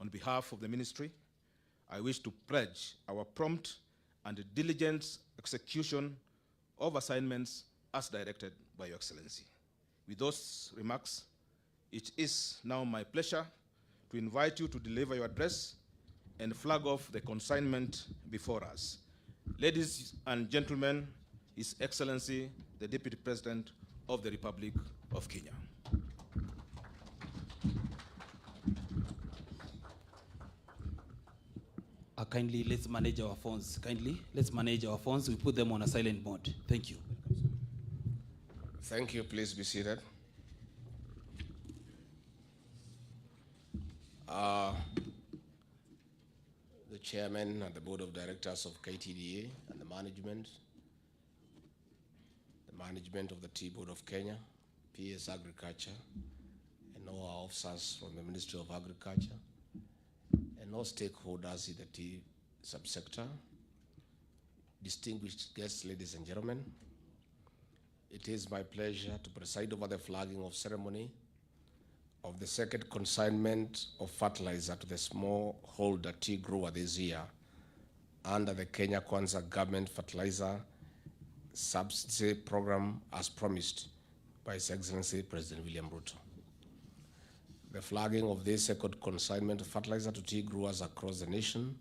On behalf of the ministry, I wish to pledge our prompt and diligent execution of assignments as directed by Your Excellency. With those remarks, it is now my pleasure to invite you to deliver your address and flag off the consignment before us. Ladies and gentlemen, His Excellency, the Deputy President of the Republic of Kenya. Kindly, let's manage our phones. Kindly, let's manage our phones. We put them on a silent mode. Thank you. Thank you. Please be seated. The chairman and the board of directors of KTDA and the management of the Tea Board of Kenya, PS Agriculture, and all our officers from the Ministry of Agriculture, and all stakeholders in the tea subsector, distinguished guests, ladies and gentlemen. It is my pleasure to preside over the flagging of ceremony of the second consignment of fertilizer to the smallholder tea grower this year under the Kenya Kwanza government fertilizer subsidy program as promised by His Excellency President William Ruto. The flagging of this second consignment of fertilizer to tea growers across the nation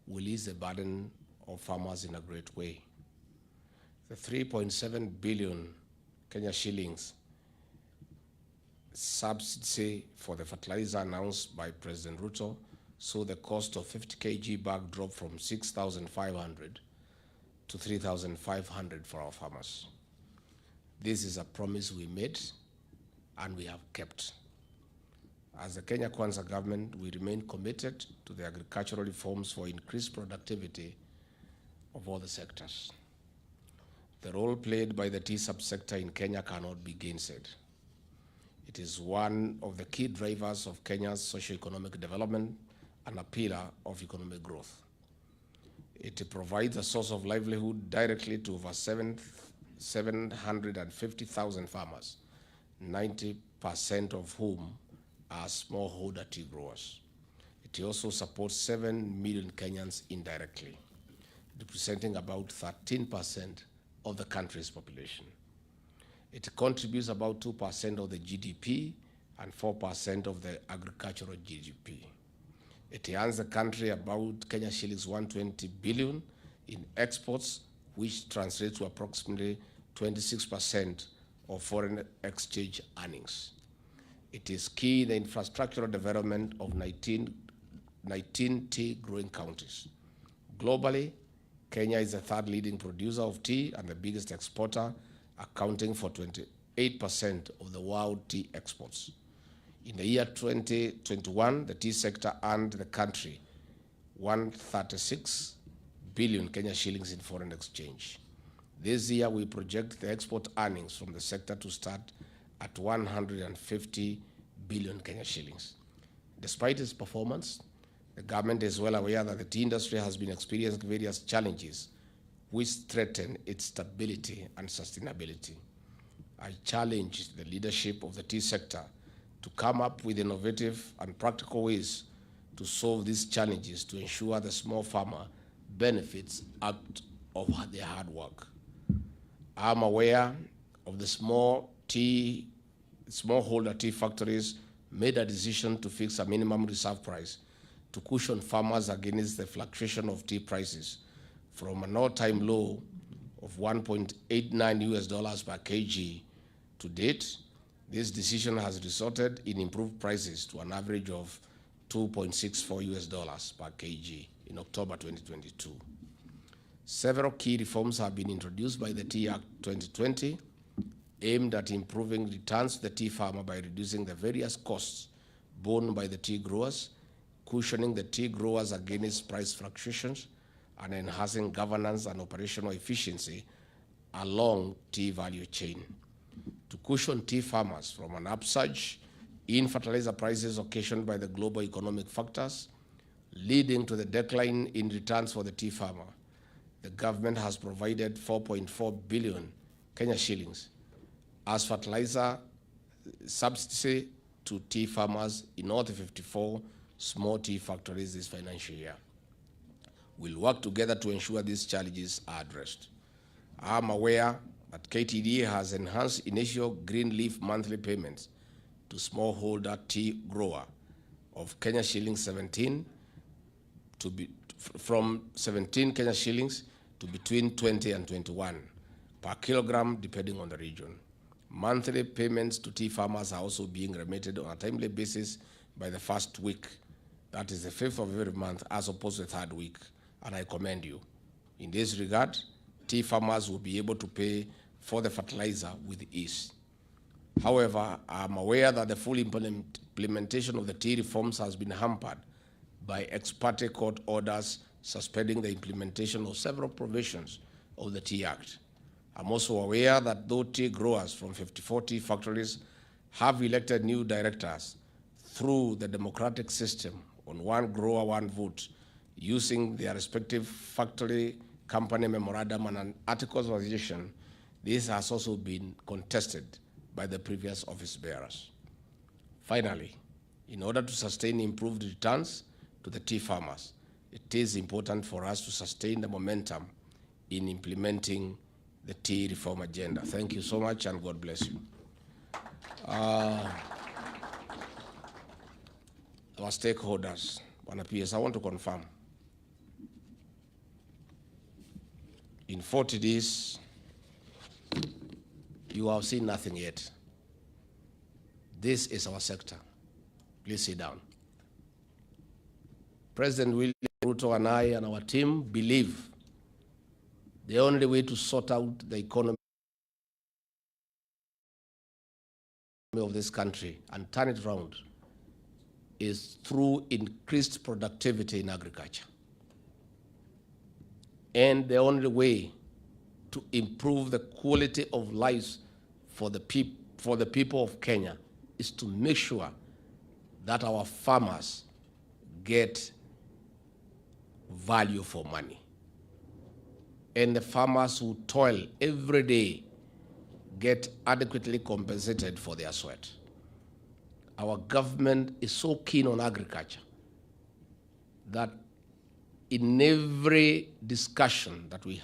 will ease the burden of farmers in a great way. The 3.7 billion Kenya shillings subsidy for the fertilizer announced by President Ruto saw the cost of 50 kg bag drop from 6,500 to 3,500 for our farmers. This is a promise we made and we have kept. As the Kenya Kwanza government, we remain committed to the agricultural reforms for increased productivity of all the sectors. The role played by the tea subsector in Kenya cannot be gainsaid. It is one of the key drivers of Kenya's socio-economic development and a pillar of economic growth. It provides a source of livelihood directly to over 750,000 farmers, 90% of whom are smallholder tea growers. It also supports 7 million Kenyans indirectly, representing about 13% of the country's population. It contributes about 2% of the GDP and 4% of the agricultural GDP. It earns the country about Kenya shillings 120 billion in exports, which translates to approximately 26% of foreign exchange earnings. It is key in the infrastructural development of 19 tea growing counties. Globally, Kenya is the third leading producer of tea and the biggest exporter, accounting for 28% of the world tea exports. In the year 2021, the tea sector earned the country 136 billion Kenya shillings in foreign exchange. This year, we project the export earnings from the sector to start at 150 billion Kenya shillings. Despite its performance, the government is well aware that the tea industry has been experiencing various challenges which threaten its stability and sustainability. I challenge the leadership of the tea sector to come up with innovative and practical ways to solve these challenges to ensure the small farmer benefits out of their hard work. I'm aware of the smallholder tea factories made a decision to fix a minimum reserve price to cushion farmers against the fluctuation of tea prices from an all-time low of $1.89 per kg. To date, this decision has resulted in improved prices to an average of $2.64 per kg in October 2022. Several key reforms have been introduced by the Tea Act 2020, aimed at improving returns to the tea farmer by reducing the various costs borne by the tea growers, cushioning the tea growers against price fluctuations, and enhancing governance and operational efficiency along tea value chain. To cushion tea farmers from an upsurge in fertilizer prices occasioned by the global economic factors, leading to the decline in returns for the tea farmer, the government has provided 4.4 billion Kenya shillings as fertilizer subsidy to tea farmers in all the 54 small tea factories this financial year. We'll work together to ensure these challenges are addressed. I'm aware that KTDA has enhanced initial green leaf monthly payments to smallholder tea grower of Kenya shillings 17 to be from 17 Kenya shillings to between 20 and 21 per kilogram, depending on the region. Monthly payments to tea farmers are also being remitted on a timely basis by the first week, that is the 5th of every month, as opposed to the third week, and I commend you. In this regard, tea farmers will be able to pay for the fertilizer with ease. However, I'm aware that the full implementation of the tea reforms has been hampered by ex parte court orders suspending the implementation of several provisions of the Tea Act. I'm also aware that though tea growers from 54 tea factories have elected new directors through the democratic system on one grower, one vote, using their respective factory company memorandum and articles of association, this has also been contested by the previous office bearers. Finally, in order to sustain improved returns to the tea farmers, it is important for us to sustain the momentum in implementing the tea reform agenda. Thank you so much, and God bless you. Our stakeholders, PS, I want to confirm. In 40 days, you have seen nothing yet. This is our sector. Please sit down. President William Ruto and I and our team believe the only way to sort out the economy of this country and turn it around is through increased productivity in agriculture. And the only way to improve the quality of lives for the people of Kenya is to make sure that our farmers get value for money. And the farmers who toil every day get adequately compensated for their sweat. Our government is so keen on agriculture that in every discussion that we